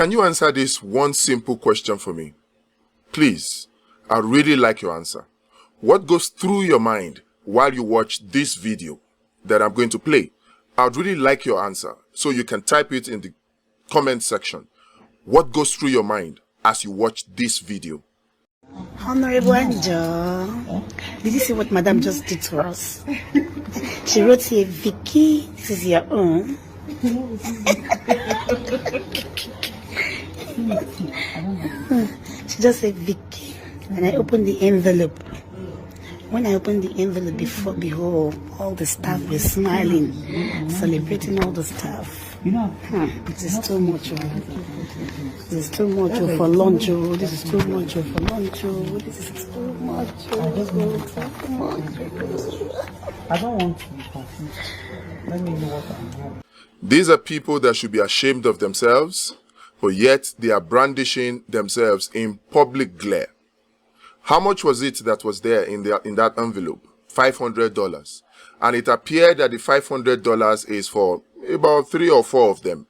Can you answer this one simple question for me? Please, I'd really like your answer. What goes through your mind while you watch this video that I'm going to play? I'd really like your answer, so you can type it in the comment section. What goes through your mind as you watch this video? Honorable Anjo, did you see what Madam just did to us? She wrote here, Vicky, this is your own. She just said Vicky, and I opened the envelope. When I opened the envelope, behold, all the staff were smiling, celebrating all the staff. This is too much. This is too much for lunch. This is too much for lunch. This is too much. I don't want to be confused. Let me know what I want. These are people that should be ashamed of themselves, but yet they are brandishing themselves in public glare. How much was it that was there in that envelope? $500. And it appeared that the $500 is for about 3 or 4 of them,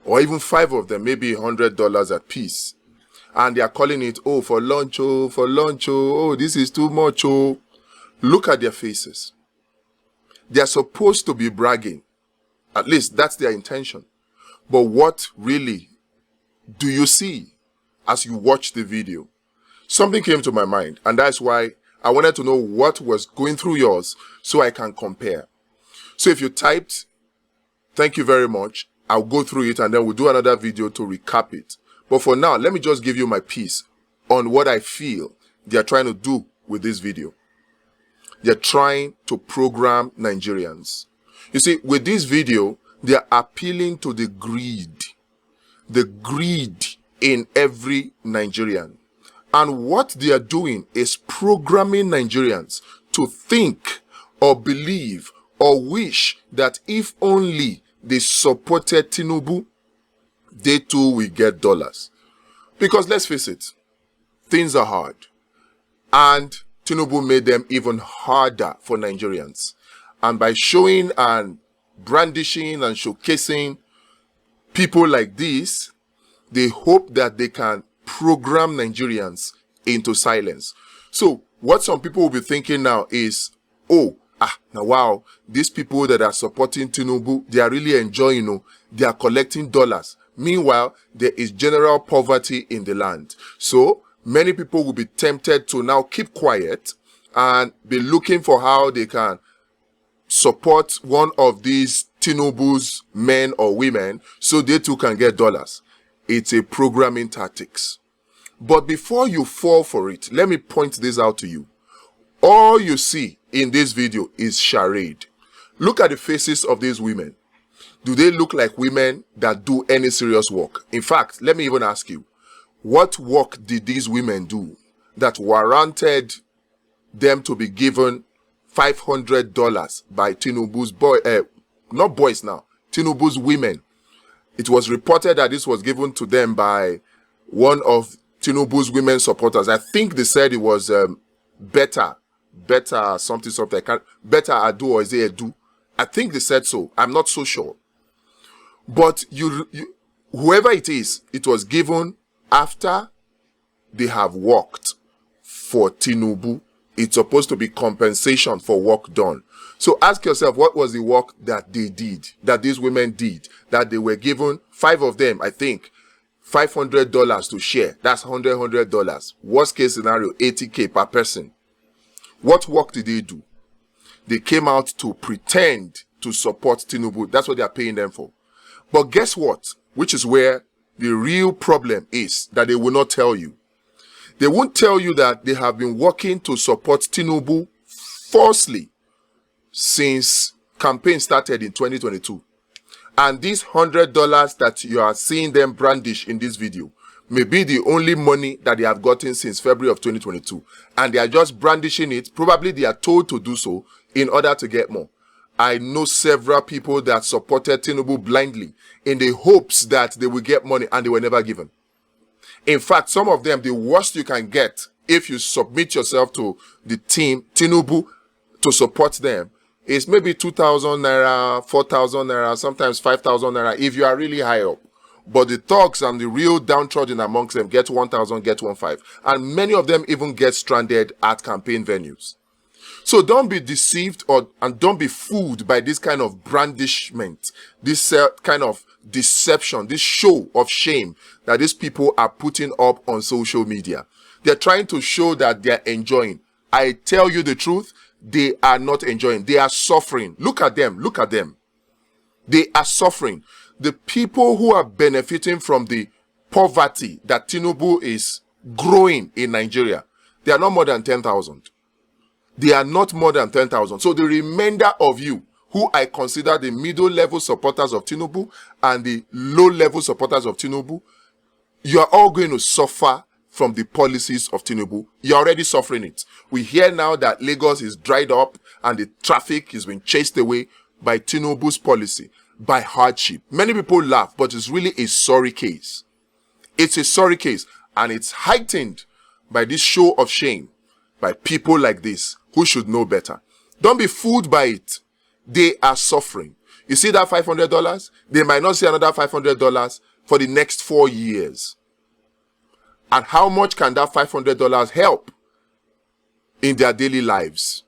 or even 5 of them, maybe $100 a piece. And they are calling it, oh, for lunch, oh, this is too much, oh. Look at their faces. They are supposed to be bragging. At least that's their intention. But what really do you see as you watch the video? Something came to my mind, and that's why I wanted to know what was going through yours so I can compare. So if you typed, thank you very much, I'll go through it and then we'll do another video to recap it. But for now, let me just give you my piece on what I feel they are trying to do with this video. They're trying to program Nigerians. You see, with this video, they are appealing to the greed in every Nigerian. And what they are doing is programming Nigerians to think or believe or wish that if only they supported Tinubu, they too will get dollars. Because let's face it, things are hard. And Tinubu made them even harder for Nigerians. And by showing and brandishing and showcasing people like this, they hope that they can program Nigerians into silence. So what some people will be thinking now is, now wow, these people that are supporting Tinubu, they are really enjoying, they are collecting dollars. Meanwhile, there is general poverty in the land. So many people will be tempted to now keep quiet and be looking for how they can support one of these Tinubu's men or women so they too can get dollars. It's a programming tactics. But before you fall for it, let me point this out to you. All you see in this video is charade. Look at the faces of these women. Do they look like women that do any serious work? In fact, let me even ask you, what work did these women do that warranted them to be given $500 by Tinubu's Tinubu's women? It was reported that this was given to them by one of Tinubu's women supporters. I think they said it was better something. Better Adu, or is it Edu? I think they said so. I'm not so sure. But whoever it is, it was given after they have worked for Tinubu. It's supposed to be compensation for work done. So ask yourself, what was the work that they did, that these women did, that they were given, 5 of them, I think, $500 to share. That's $100. Worst case scenario, $80K per person. What work did they do? They came out to pretend to support Tinubu. That's what they are paying them for. But guess what? Which is where the real problem is, that they will not tell you. They won't tell you that they have been working to support Tinubu falsely since campaign started in 2022. And these $100 that you are seeing them brandish in this video may be the only money that they have gotten since February of 2022. And they are just brandishing it. Probably they are told to do so in order to get more. I know several people that supported Tinubu blindly in the hopes that they will get money, and they were never given. In fact, some of them, the worst you can get if you submit yourself to the team, Tinubu, to support them, is maybe 2,000 naira, 4,000 naira, sometimes 5,000 naira if you are really high up. But the thugs and the real downtrodden amongst them get 1,000, get 1,500. And many of them even get stranded at campaign venues. So don't be deceived and don't be fooled by this kind of brandishment, this kind of deception, this show of shame that these people are putting up on social media. They're trying to show that they're enjoying. I tell you the truth, they are not enjoying. They are suffering. Look at them. Look at them. They are suffering. The people who are benefiting from the poverty that Tinubu is growing in Nigeria, they are not more than 10,000. They are not more than 10,000. So the remainder of you, who I consider the middle-level supporters of Tinubu and the low-level supporters of Tinubu, you are all going to suffer from the policies of Tinubu. You're already suffering it. We hear now that Lagos is dried up and the traffic is being chased away by Tinubu's policy, by hardship. Many people laugh, but it's really a sorry case. It's a sorry case, and it's heightened by this show of shame, by people like this who should know better. Don't be fooled by it. They are suffering. You see that $500? They might not see another $500 for the next 4 years. And how much can that $500 help in their daily lives?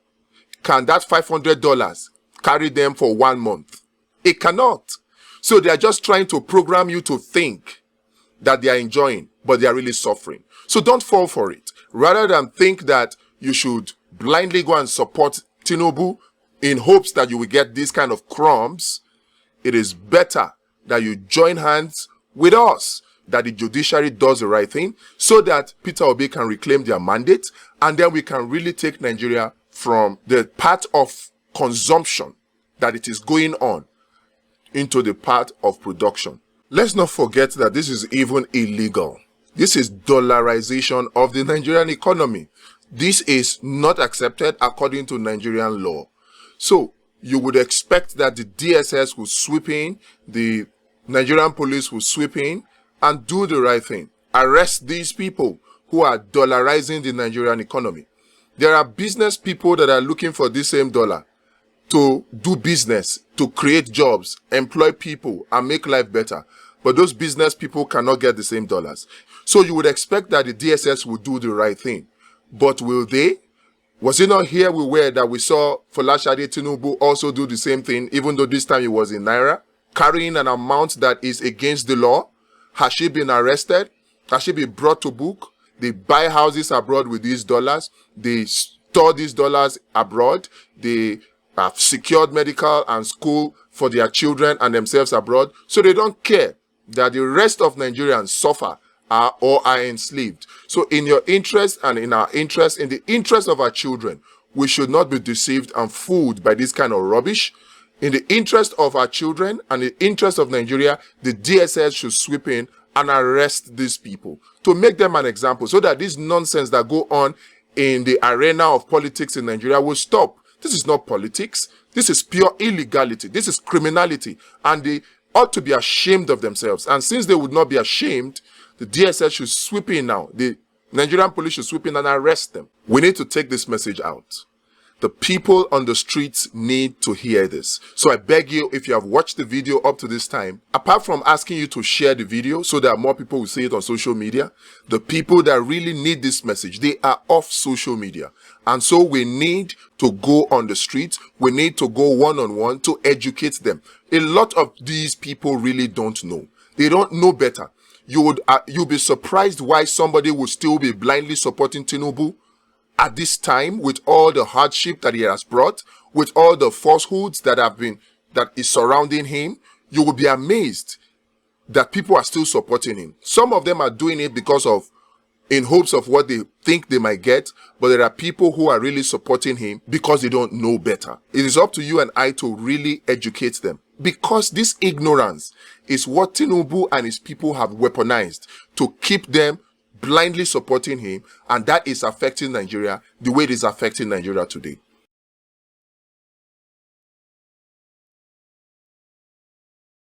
Can that $500 carry them for 1 month? It cannot. So they are just trying to program you to think that they are enjoying, but they are really suffering. So don't fall for it. Rather than think that you should blindly go and support Tinubu in hopes that you will get these kind of crumbs, it is better that you join hands with us, that the judiciary does the right thing, so that Peter Obi can reclaim their mandate, and then we can really take Nigeria from the path of consumption that it is going on into the path of production. Let's not forget that this is even illegal. This is dollarization of the Nigerian economy. This is not accepted according to Nigerian law. So you would expect that the DSS will sweep in, the Nigerian police will sweep in and do the right thing. Arrest these people who are dollarizing the Nigerian economy. There are business people that are looking for this same dollar to do business, to create jobs, employ people, and make life better. But those business people cannot get the same dollars. So you would expect that the DSS will do the right thing. But will they? Was it not here we were that we saw Folashade Tinubu also do the same thing, even though this time it was in Naira, carrying an amount that is against the law? Has she been arrested? Has she been brought to book? They buy houses abroad with these dollars. They store these dollars abroad. They have secured medical and school for their children and themselves abroad. So they don't care that the rest of Nigerians suffer or are enslaved. So in your interest and in our interest, in the interest of our children, we should not be deceived and fooled by this kind of rubbish. In the interest of our children and the interest of Nigeria, the DSS should sweep in and arrest these people to make them an example, so that this nonsense that go on in the arena of politics in Nigeria will stop. This is not politics. This is pure illegality. This is criminality. And they ought to be ashamed of themselves. And since they would not be ashamed, the DSS should sweep in now. The Nigerian police should sweep in and arrest them. We need to take this message out. The people on the streets need to hear this. So I beg you, if you have watched the video up to this time, apart from asking you to share the video so that more people will see it on social media, the people that really need this message, they are off social media. And so we need to go on the streets. We need to go one-on-one to educate them. A lot of these people really don't know. They don't know better. You'll be surprised why somebody would still be blindly supporting Tinubu at this time, with all the hardship that he has brought, with all the falsehoods that is surrounding him. You will be amazed that people are still supporting him. Some of them are doing it in hopes of what they think they might get, but there are people who are really supporting him because they don't know better. It is up to you and I to really educate them, because this ignorance is what Tinubu and his people have weaponized to keep them blindly supporting him, and that is affecting Nigeria the way it is affecting Nigeria today.